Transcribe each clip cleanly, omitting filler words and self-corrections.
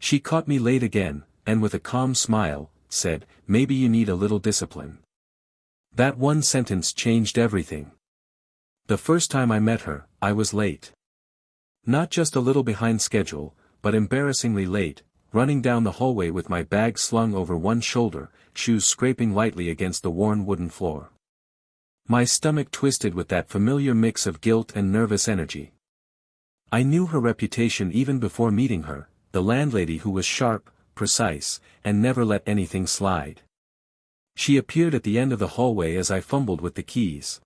She caught me late again, and with a calm smile, said, "Maybe you need a little discipline." That one sentence changed everything. The first time I met her, I was late. Not just a little behind schedule, but embarrassingly late, running down the hallway with my bag slung over one shoulder, shoes scraping lightly against the worn wooden floor. My stomach twisted with that familiar mix of guilt and nervous energy. I knew her reputation even before meeting her, the landlady who was sharp, precise, and never let anything slide. She appeared at the end of the hallway as I fumbled with the keys.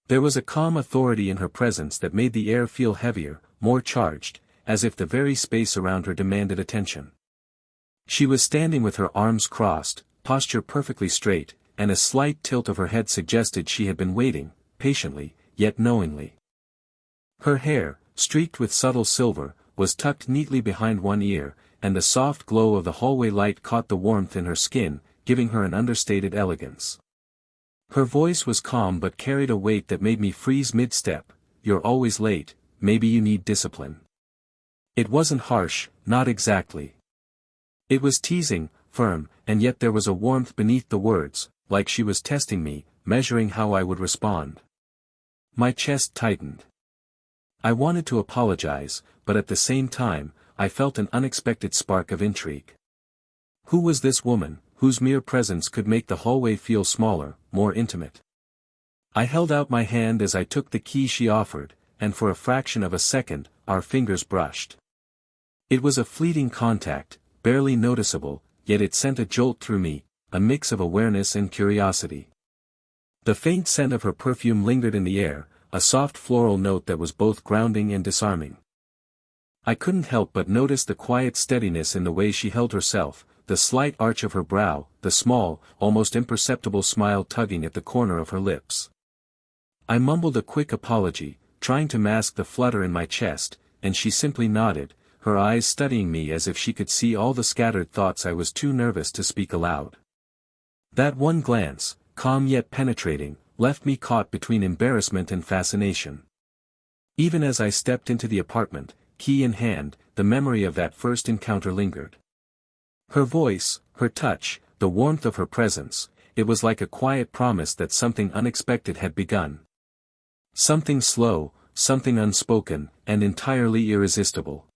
There was a calm authority in her presence that made the air feel heavier, more charged, as if the very space around her demanded attention. She was standing with her arms crossed, posture perfectly straight, and a slight tilt of her head suggested she had been waiting, patiently, yet knowingly. Her hair, streaked with subtle silver, was tucked neatly behind one ear, and the soft glow of the hallway light caught the warmth in her skin, giving her an understated elegance. Her voice was calm but carried a weight that made me freeze mid-step. "You're always late, maybe you need discipline." It wasn't harsh, not exactly. It was teasing, firm, and yet there was a warmth beneath the words, like she was testing me, measuring how I would respond. My chest tightened. I wanted to apologize, but at the same time, I felt an unexpected spark of intrigue. Who was this woman, whose mere presence could make the hallway feel smaller, more intimate? I held out my hand as I took the key she offered, and for a fraction of a second, our fingers brushed. It was a fleeting contact, barely noticeable, yet it sent a jolt through me, a mix of awareness and curiosity. The faint scent of her perfume lingered in the air, a soft floral note that was both grounding and disarming. I couldn't help but notice the quiet steadiness in the way she held herself, the slight arch of her brow, the small, almost imperceptible smile tugging at the corner of her lips. I mumbled a quick apology, trying to mask the flutter in my chest, and she simply nodded, her eyes studying me as if she could see all the scattered thoughts I was too nervous to speak aloud. That one glance, calm yet penetrating, left me caught between embarrassment and fascination. Even as I stepped into the apartment, key in hand, the memory of that first encounter lingered. Her voice, her touch, the warmth of her presence, it was like a quiet promise that something unexpected had begun. Something slow, something unspoken, and entirely irresistible.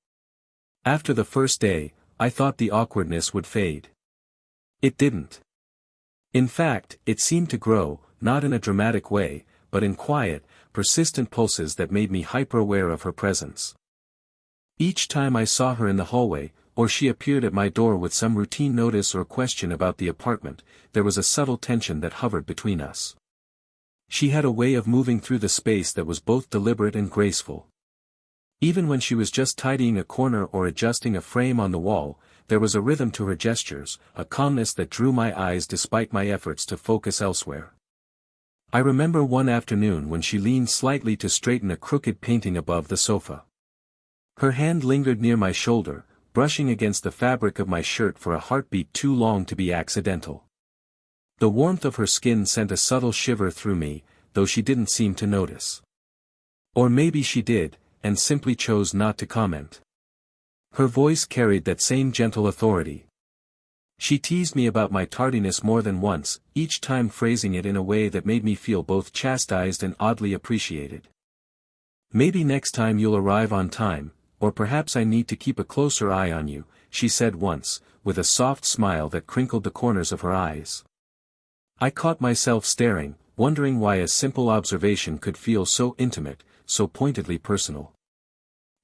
After the first day, I thought the awkwardness would fade. It didn't. In fact, it seemed to grow, not in a dramatic way, but in quiet, persistent pulses that made me hyper-aware of her presence. Each time I saw her in the hallway, or she appeared at my door with some routine notice or question about the apartment, there was a subtle tension that hovered between us. She had a way of moving through the space that was both deliberate and graceful. Even when she was just tidying a corner or adjusting a frame on the wall, there was a rhythm to her gestures, a calmness that drew my eyes despite my efforts to focus elsewhere. I remember one afternoon when she leaned slightly to straighten a crooked painting above the sofa. Her hand lingered near my shoulder, brushing against the fabric of my shirt for a heartbeat too long to be accidental. The warmth of her skin sent a subtle shiver through me, though she didn't seem to notice. Or maybe she did, and simply chose not to comment. Her voice carried that same gentle authority. She teased me about my tardiness more than once, each time phrasing it in a way that made me feel both chastised and oddly appreciated. "Maybe next time you'll arrive on time, or perhaps I need to keep a closer eye on you," she said once, with a soft smile that crinkled the corners of her eyes. I caught myself staring, wondering why a simple observation could feel so intimate, so pointedly personal.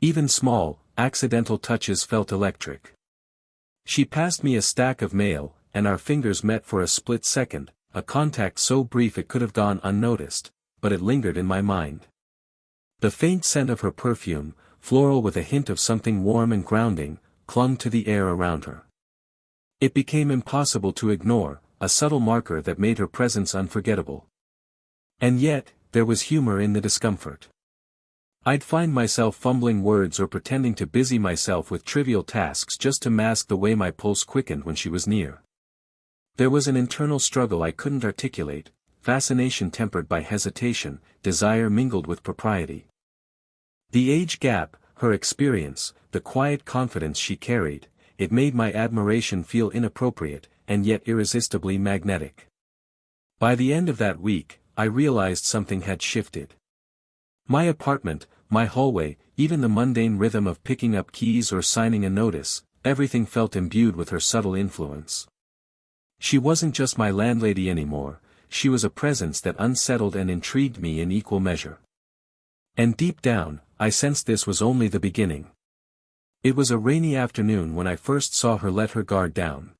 Even small, accidental touches felt electric. She passed me a stack of mail, and our fingers met for a split second, a contact so brief it could have gone unnoticed, but it lingered in my mind. The faint scent of her perfume, floral with a hint of something warm and grounding, clung to the air around her. It became impossible to ignore, a subtle marker that made her presence unforgettable. And yet, there was humor in the discomfort. I'd find myself fumbling words or pretending to busy myself with trivial tasks just to mask the way my pulse quickened when she was near. There was an internal struggle I couldn't articulate, fascination tempered by hesitation, desire mingled with propriety. The age gap, her experience, the quiet confidence she carried, it made my admiration feel inappropriate, and yet irresistibly magnetic. By the end of that week, I realized something had shifted. My apartment, my hallway, even the mundane rhythm of picking up keys or signing a notice, everything felt imbued with her subtle influence. She wasn't just my landlady anymore, she was a presence that unsettled and intrigued me in equal measure. And deep down, I sensed this was only the beginning. It was a rainy afternoon when I first saw her let her guard down.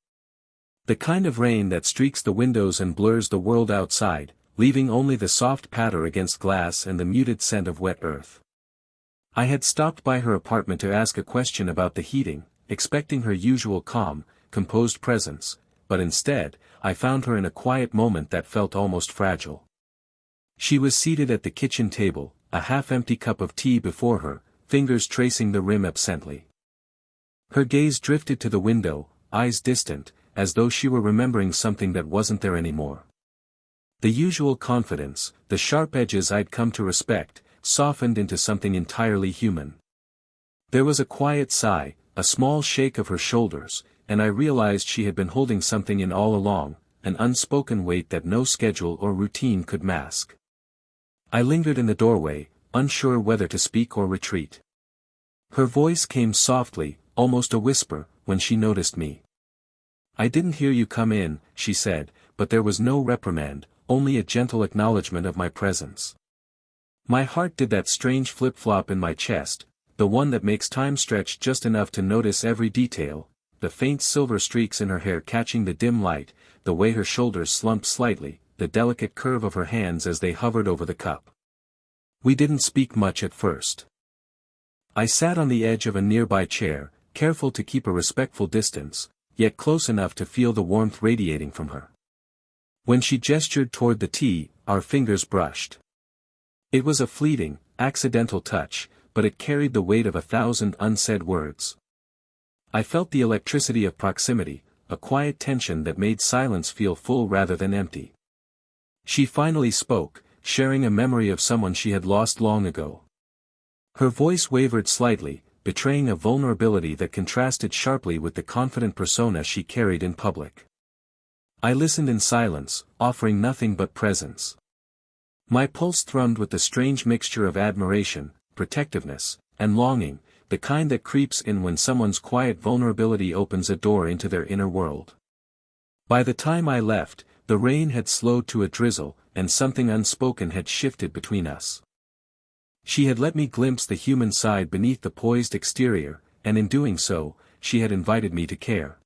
The kind of rain that streaks the windows and blurs the world outside, leaving only the soft patter against glass and the muted scent of wet earth. I had stopped by her apartment to ask a question about the heating, expecting her usual calm, composed presence, but instead, I found her in a quiet moment that felt almost fragile. She was seated at the kitchen table, a half-empty cup of tea before her, fingers tracing the rim absently. Her gaze drifted to the window, eyes distant, as though she were remembering something that wasn't there anymore. The usual confidence, the sharp edges I'd come to respect, softened into something entirely human. There was a quiet sigh, a small shake of her shoulders, and I realized she had been holding something in all along, an unspoken weight that no schedule or routine could mask. I lingered in the doorway, unsure whether to speak or retreat. Her voice came softly, almost a whisper, when she noticed me. "I didn't hear you come in," she said, but there was no reprimand, only a gentle acknowledgement of my presence. My heart did that strange flip-flop in my chest, the one that makes time stretch just enough to notice every detail, the faint silver streaks in her hair catching the dim light, the way her shoulders slumped slightly, the delicate curve of her hands as they hovered over the cup. We didn't speak much at first. I sat on the edge of a nearby chair, careful to keep a respectful distance, yet close enough to feel the warmth radiating from her. When she gestured toward the tea, our fingers brushed. It was a fleeting, accidental touch, but it carried the weight of 1,000 unsaid words. I felt the electricity of proximity, a quiet tension that made silence feel full rather than empty. She finally spoke, sharing a memory of someone she had lost long ago. Her voice wavered slightly, betraying a vulnerability that contrasted sharply with the confident persona she carried in public. I listened in silence, offering nothing but presence. My pulse thrummed with the strange mixture of admiration, protectiveness, and longing, the kind that creeps in when someone's quiet vulnerability opens a door into their inner world. By the time I left, the rain had slowed to a drizzle, and something unspoken had shifted between us. She had let me glimpse the human side beneath the poised exterior, and in doing so, she had invited me to care.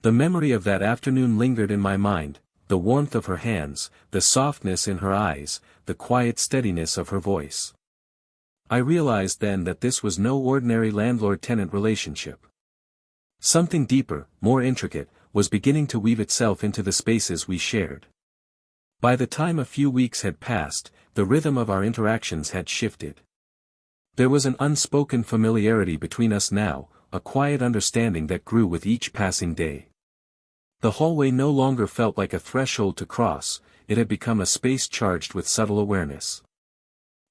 The memory of that afternoon lingered in my mind, the warmth of her hands, the softness in her eyes, the quiet steadiness of her voice. I realized then that this was no ordinary landlord-tenant relationship. Something deeper, more intricate, was beginning to weave itself into the spaces we shared. By the time a few weeks had passed, the rhythm of our interactions had shifted. There was an unspoken familiarity between us now, a quiet understanding that grew with each passing day. The hallway no longer felt like a threshold to cross, it had become a space charged with subtle awareness.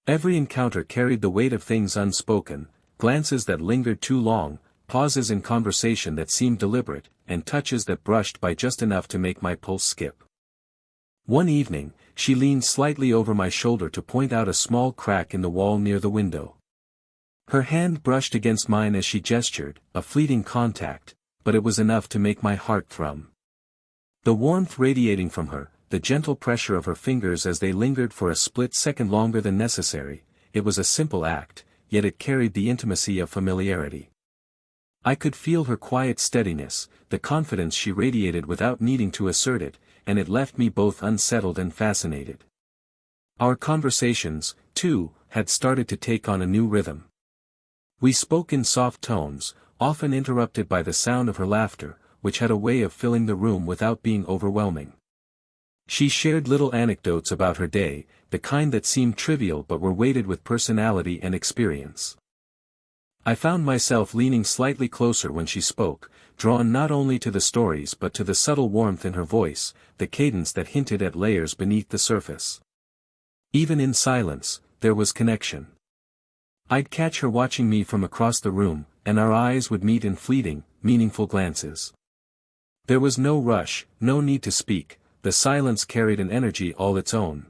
Every encounter carried the weight of things unspoken, glances that lingered too long, pauses in conversation that seemed deliberate, and touches that brushed by just enough to make my pulse skip. One evening, she leaned slightly over my shoulder to point out a small crack in the wall near the window. Her hand brushed against mine as she gestured, a fleeting contact, but it was enough to make my heart thrum. The warmth radiating from her, the gentle pressure of her fingers as they lingered for a split second longer than necessary, it was a simple act, yet it carried the intimacy of familiarity. I could feel her quiet steadiness, the confidence she radiated without needing to assert it, and it left me both unsettled and fascinated. Our conversations, too, had started to take on a new rhythm. We spoke in soft tones, often interrupted by the sound of her laughter, which had a way of filling the room without being overwhelming. She shared little anecdotes about her day, the kind that seemed trivial but were weighted with personality and experience. I found myself leaning slightly closer when she spoke, drawn not only to the stories but to the subtle warmth in her voice, the cadence that hinted at layers beneath the surface. Even in silence, there was connection. I'd catch her watching me from across the room, and our eyes would meet in fleeting, meaningful glances. There was no rush, no need to speak, the silence carried an energy all its own.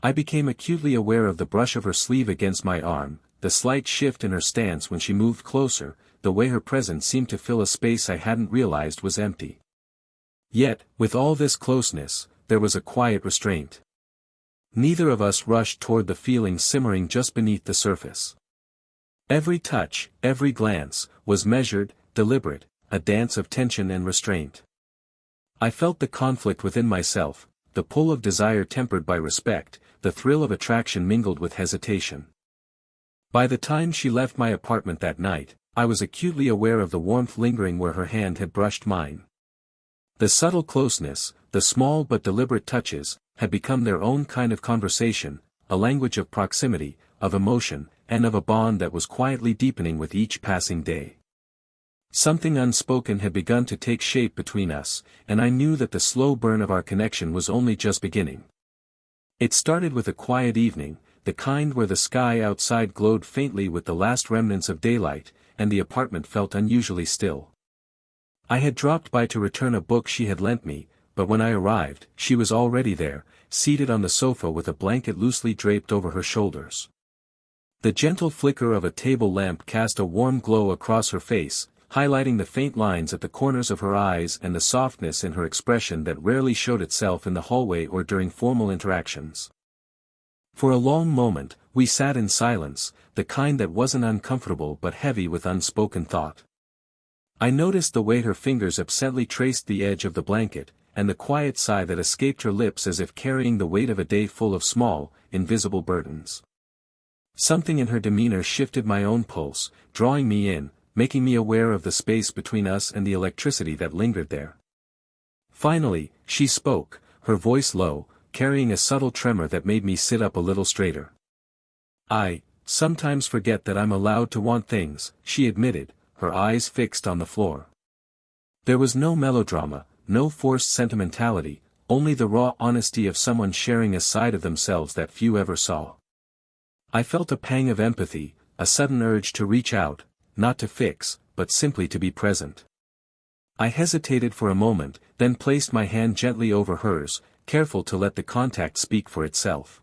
I became acutely aware of the brush of her sleeve against my arm, the slight shift in her stance when she moved closer, the way her presence seemed to fill a space I hadn't realized was empty. Yet, with all this closeness, there was a quiet restraint. Neither of us rushed toward the feeling simmering just beneath the surface. Every touch, every glance, was measured, deliberate, a dance of tension and restraint. I felt the conflict within myself, the pull of desire tempered by respect, the thrill of attraction mingled with hesitation. By the time she left my apartment that night, I was acutely aware of the warmth lingering where her hand had brushed mine. The subtle closeness, the small but deliberate touches, had become their own kind of conversation, a language of proximity, of emotion, and of a bond that was quietly deepening with each passing day. Something unspoken had begun to take shape between us, and I knew that the slow burn of our connection was only just beginning. It started with a quiet evening, the kind where the sky outside glowed faintly with the last remnants of daylight, and the apartment felt unusually still. I had dropped by to return a book she had lent me, but when I arrived, she was already there, seated on the sofa with a blanket loosely draped over her shoulders. The gentle flicker of a table lamp cast a warm glow across her face, highlighting the faint lines at the corners of her eyes and the softness in her expression that rarely showed itself in the hallway or during formal interactions. For a long moment, we sat in silence, the kind that wasn't uncomfortable but heavy with unspoken thought. I noticed the way her fingers absently traced the edge of the blanket, and the quiet sigh that escaped her lips as if carrying the weight of a day full of small, invisible burdens. Something in her demeanor shifted my own pulse, drawing me in, making me aware of the space between us and the electricity that lingered there. Finally, she spoke, her voice low, carrying a subtle tremor that made me sit up a little straighter. "I sometimes forget that I'm allowed to want things," she admitted, her eyes fixed on the floor. There was no melodrama, no forced sentimentality, only the raw honesty of someone sharing a side of themselves that few ever saw. I felt a pang of empathy, a sudden urge to reach out, not to fix, but simply to be present. I hesitated for a moment, then placed my hand gently over hers, careful to let the contact speak for itself.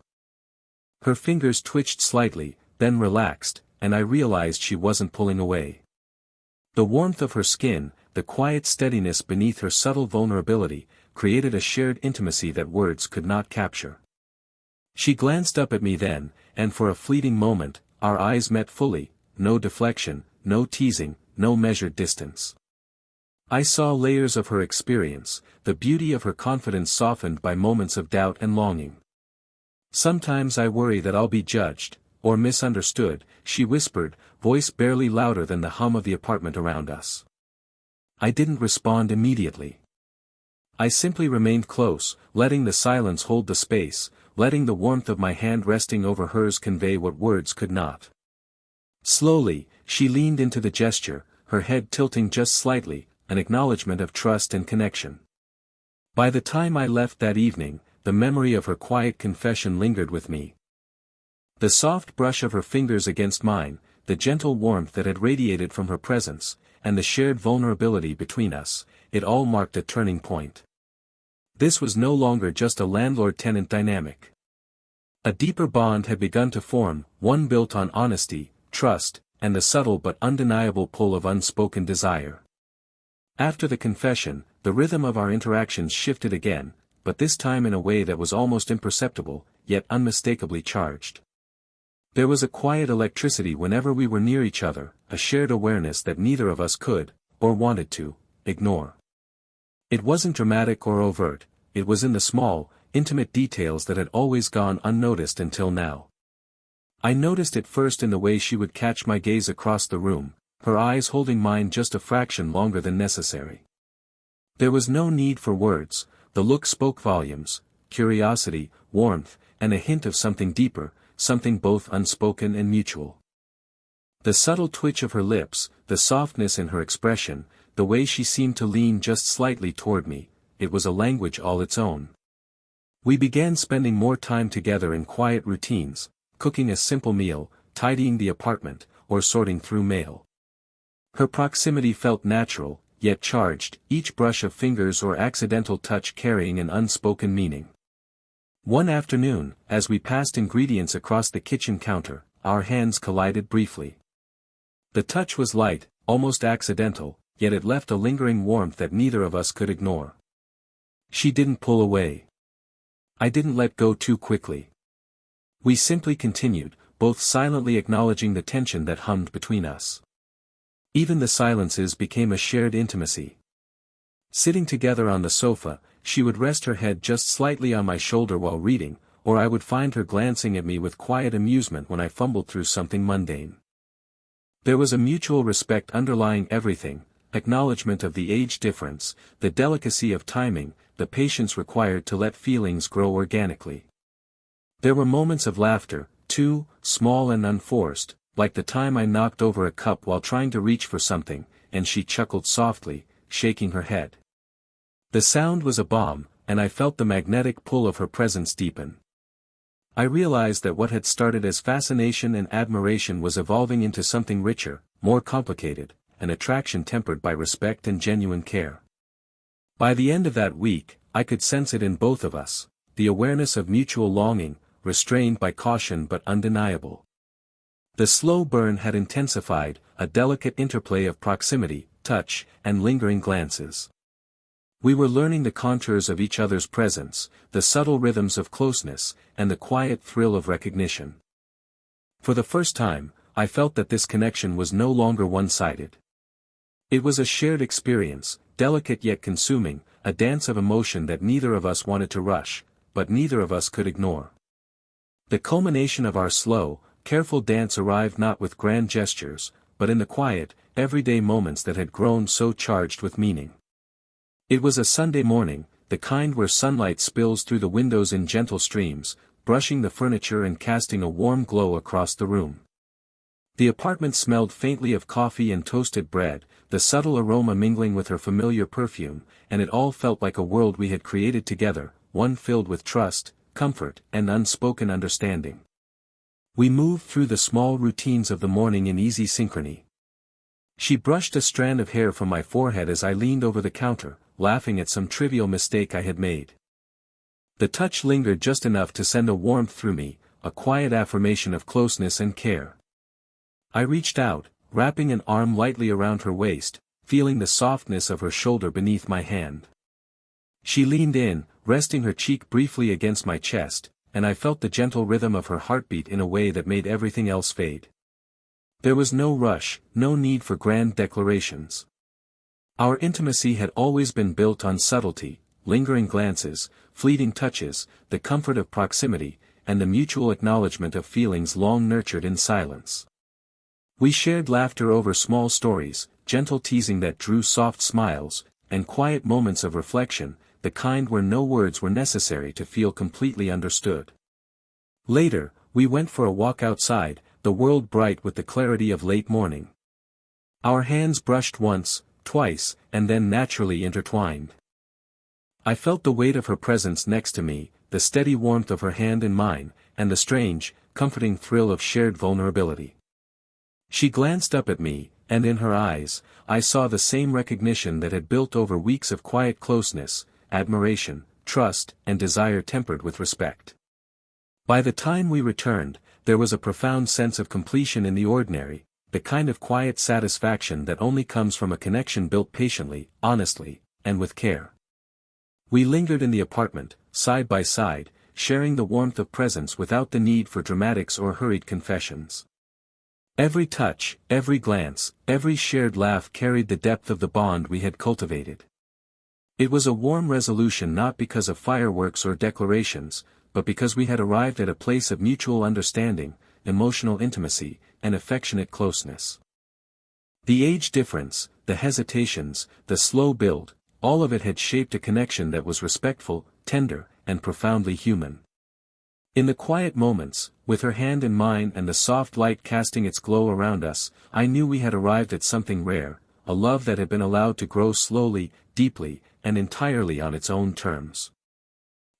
Her fingers twitched slightly, then relaxed, and I realized she wasn't pulling away. The warmth of her skin, the quiet steadiness beneath her subtle vulnerability, created a shared intimacy that words could not capture. She glanced up at me then, and for a fleeting moment, our eyes met fully, no deflection, no teasing, no measured distance. I saw layers of her experience, the beauty of her confidence softened by moments of doubt and longing. "Sometimes I worry that I'll be judged, or misunderstood," she whispered, voice barely louder than the hum of the apartment around us. I didn't respond immediately. I simply remained close, letting the silence hold the space, letting the warmth of my hand resting over hers convey what words could not. Slowly, she leaned into the gesture, her head tilting just slightly, an acknowledgement of trust and connection. By the time I left that evening, the memory of her quiet confession lingered with me. The soft brush of her fingers against mine, the gentle warmth that had radiated from her presence, and the shared vulnerability between us, it all marked a turning point. This was no longer just a landlord-tenant dynamic. A deeper bond had begun to form, one built on honesty, trust, and the subtle but undeniable pull of unspoken desire. After the confession, the rhythm of our interactions shifted again, but this time in a way that was almost imperceptible, yet unmistakably charged. There was a quiet electricity whenever we were near each other, a shared awareness that neither of us could, or wanted to, ignore. It wasn't dramatic or overt, it was in the small, intimate details that had always gone unnoticed until now. I noticed it first in the way she would catch my gaze across the room, her eyes holding mine just a fraction longer than necessary. There was no need for words, the look spoke volumes, curiosity, warmth, and a hint of something deeper, something both unspoken and mutual. The subtle twitch of her lips, the softness in her expression, the way she seemed to lean just slightly toward me, it was a language all its own. We began spending more time together in quiet routines, cooking a simple meal, tidying the apartment, or sorting through mail. Her proximity felt natural, yet charged, each brush of fingers or accidental touch carrying an unspoken meaning. One afternoon, as we passed ingredients across the kitchen counter, our hands collided briefly. The touch was light, almost accidental, yet it left a lingering warmth that neither of us could ignore. She didn't pull away. I didn't let go too quickly. We simply continued, both silently acknowledging the tension that hummed between us. Even the silences became a shared intimacy. Sitting together on the sofa, she would rest her head just slightly on my shoulder while reading, or I would find her glancing at me with quiet amusement when I fumbled through something mundane. There was a mutual respect underlying everything, acknowledgement of the age difference, the delicacy of timing, the patience required to let feelings grow organically. There were moments of laughter, too, small and unforced, like the time I knocked over a cup while trying to reach for something, and she chuckled softly, shaking her head. The sound was a balm, and I felt the magnetic pull of her presence deepen. I realized that what had started as fascination and admiration was evolving into something richer, more complicated, an attraction tempered by respect and genuine care. By the end of that week, I could sense it in both of us, the awareness of mutual longing, restrained by caution but undeniable. The slow burn had intensified, a delicate interplay of proximity, touch, and lingering glances. We were learning the contours of each other's presence, the subtle rhythms of closeness, and the quiet thrill of recognition. For the first time, I felt that this connection was no longer one-sided. It was a shared experience, delicate yet consuming, a dance of emotion that neither of us wanted to rush, but neither of us could ignore. The culmination of our slow, careful dance arrived not with grand gestures, but in the quiet, everyday moments that had grown so charged with meaning. It was a Sunday morning, the kind where sunlight spills through the windows in gentle streams, brushing the furniture and casting a warm glow across the room. The apartment smelled faintly of coffee and toasted bread, the subtle aroma mingling with her familiar perfume, and it all felt like a world we had created together, one filled with trust, comfort, and unspoken understanding. We moved through the small routines of the morning in easy synchrony. She brushed a strand of hair from my forehead as I leaned over the counter, laughing at some trivial mistake I had made. The touch lingered just enough to send a warmth through me, a quiet affirmation of closeness and care. I reached out, wrapping an arm lightly around her waist, feeling the softness of her shoulder beneath my hand. She leaned in, resting her cheek briefly against my chest, and I felt the gentle rhythm of her heartbeat in a way that made everything else fade. There was no rush, no need for grand declarations. Our intimacy had always been built on subtlety, lingering glances, fleeting touches, the comfort of proximity, and the mutual acknowledgement of feelings long nurtured in silence. We shared laughter over small stories, gentle teasing that drew soft smiles, and quiet moments of reflection, the kind where no words were necessary to feel completely understood. Later, we went for a walk outside, the world bright with the clarity of late morning. Our hands brushed once, twice, and then naturally intertwined. I felt the weight of her presence next to me, the steady warmth of her hand in mine, and the strange, comforting thrill of shared vulnerability. She glanced up at me, and in her eyes, I saw the same recognition that had built over weeks of quiet closeness, admiration, trust, and desire tempered with respect. By the time we returned, there was a profound sense of completion in the ordinary, the kind of quiet satisfaction that only comes from a connection built patiently, honestly, and with care. We lingered in the apartment, side by side, sharing the warmth of presence without the need for dramatics or hurried confessions. Every touch, every glance, every shared laugh carried the depth of the bond we had cultivated. It was a warm resolution not because of fireworks or declarations, but because we had arrived at a place of mutual understanding, emotional intimacy, and affectionate closeness. The age difference, the hesitations, the slow build, all of it had shaped a connection that was respectful, tender, and profoundly human. In the quiet moments, with her hand in mine and the soft light casting its glow around us, I knew we had arrived at something rare, a love that had been allowed to grow slowly, deeply, and entirely on its own terms.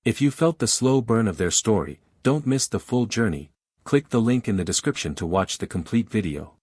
If you felt the slow burn of their story, don't miss the full journey. Click the link in the description to watch the complete video.